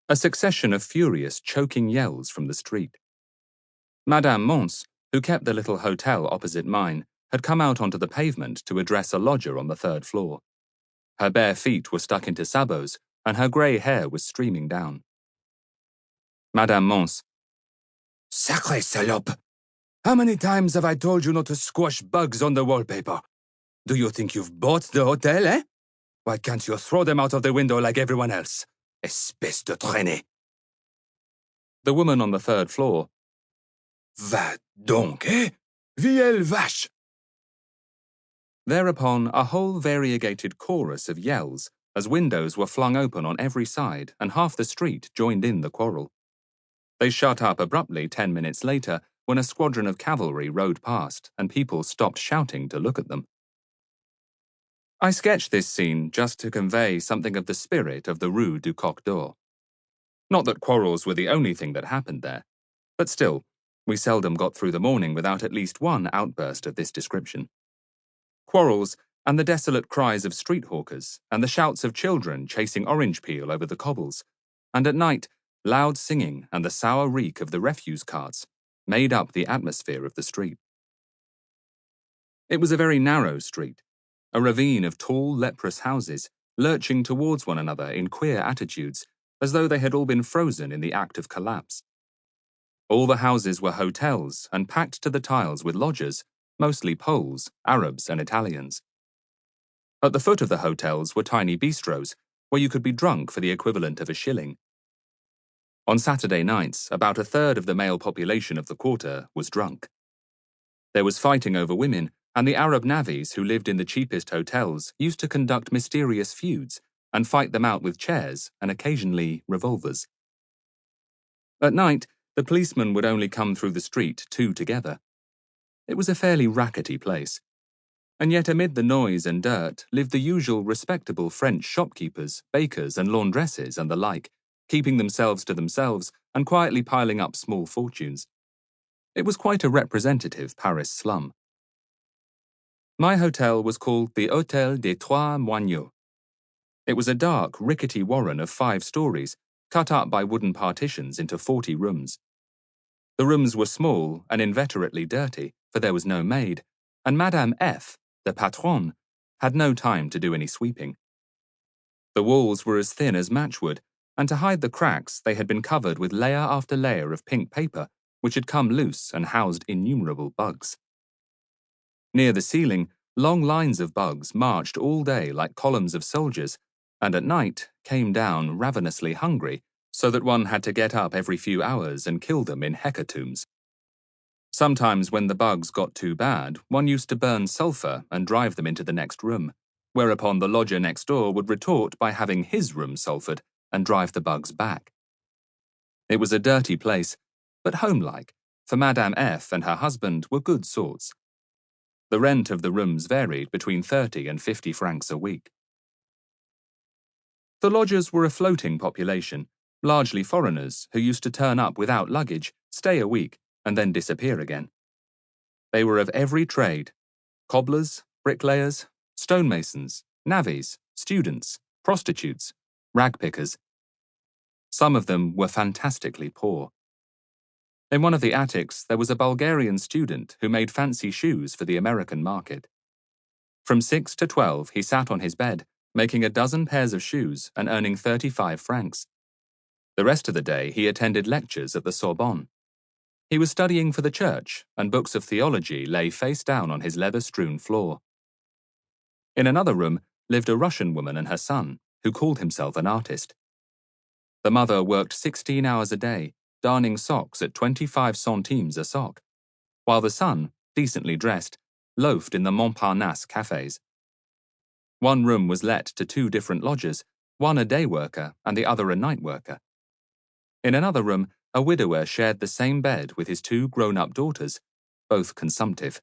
A succession of furious, choking yells from the street. Madame Mons, who kept the little hotel opposite mine, had come out onto the pavement to address a lodger on the third floor. Her bare feet were stuck into sabots, and her grey hair was streaming down. Madame Mons. Sacré salope! How many times have I told you not to squash bugs on the wallpaper? Do you think you've bought the hotel, eh? Why can't you throw them out of the window like everyone else? Espèce de traînée. The woman on the third floor. Va donc, eh? Vielle vache! Thereupon, a whole variegated chorus of yells as windows were flung open on every side and half the street joined in the quarrel. They shut up abruptly 10 minutes later when a squadron of cavalry rode past and people stopped shouting to look at them. I sketched this scene just to convey something of the spirit of the Rue du Coq d'Or. Not that quarrels were the only thing that happened there, but still, we seldom got through the morning without at least one outburst of this description. Quarrels, and the desolate cries of street hawkers, and the shouts of children chasing orange peel over the cobbles, and at night, loud singing and the sour reek of the refuse carts made up the atmosphere of the street. It was a very narrow street, a ravine of tall, leprous houses, lurching towards one another in queer attitudes, as though they had all been frozen in the act of collapse. All the houses were hotels and packed to the tiles with lodgers, mostly Poles, Arabs, and Italians. At the foot of the hotels were tiny bistros, where you could be drunk for the equivalent of a shilling. On Saturday nights, about a third of the male population of the quarter was drunk. There was fighting over women, and the Arab navvies who lived in the cheapest hotels used to conduct mysterious feuds and fight them out with chairs and occasionally revolvers. At night, the policemen would only come through the street two together. It was a fairly rackety place. And yet amid the noise and dirt lived the usual respectable French shopkeepers, bakers and laundresses and the like, keeping themselves to themselves and quietly piling up small fortunes. It was quite a representative Paris slum. My hotel was called the Hôtel des Trois Moineaux. It was a dark, rickety warren of 5 stories, cut up by wooden partitions into 40 rooms. The rooms were small and inveterately dirty, for there was no maid, and Madame F., the patronne, had no time to do any sweeping. The walls were as thin as matchwood, and to hide the cracks they had been covered with layer after layer of pink paper, which had come loose and housed innumerable bugs. Near the ceiling, long lines of bugs marched all day like columns of soldiers, and at night came down ravenously hungry, so that one had to get up every few hours and kill them in hecatombs. Sometimes when the bugs got too bad, one used to burn sulphur and drive them into the next room, whereupon the lodger next door would retort by having his room sulphured and drive the bugs back. It was a dirty place, but homelike, for Madame F. and her husband were good sorts. The rent of the rooms varied between 30 and 50 francs a week. The lodgers were a floating population, largely foreigners who used to turn up without luggage, stay a week, and then disappear again. They were of every trade: cobblers, bricklayers, stonemasons, navvies, students, prostitutes, ragpickers. Some of them were fantastically poor. In one of the attics, there was a Bulgarian student who made fancy shoes for the American market. From 6 to 12, he sat on his bed, making a dozen pairs of shoes and earning 35 francs. The rest of the day, he attended lectures at the Sorbonne. He was studying for the church, and books of theology lay face down on his leather-strewn floor. In another room lived a Russian woman and her son, who called himself an artist. The mother worked 16 hours a day, darning socks at 25 centimes a sock, while the son, decently dressed, loafed in the Montparnasse cafes. One room was let to 2 different lodgers, one a day worker and the other a night worker. In another room, a widower shared the same bed with his 2 grown-up daughters, both consumptive.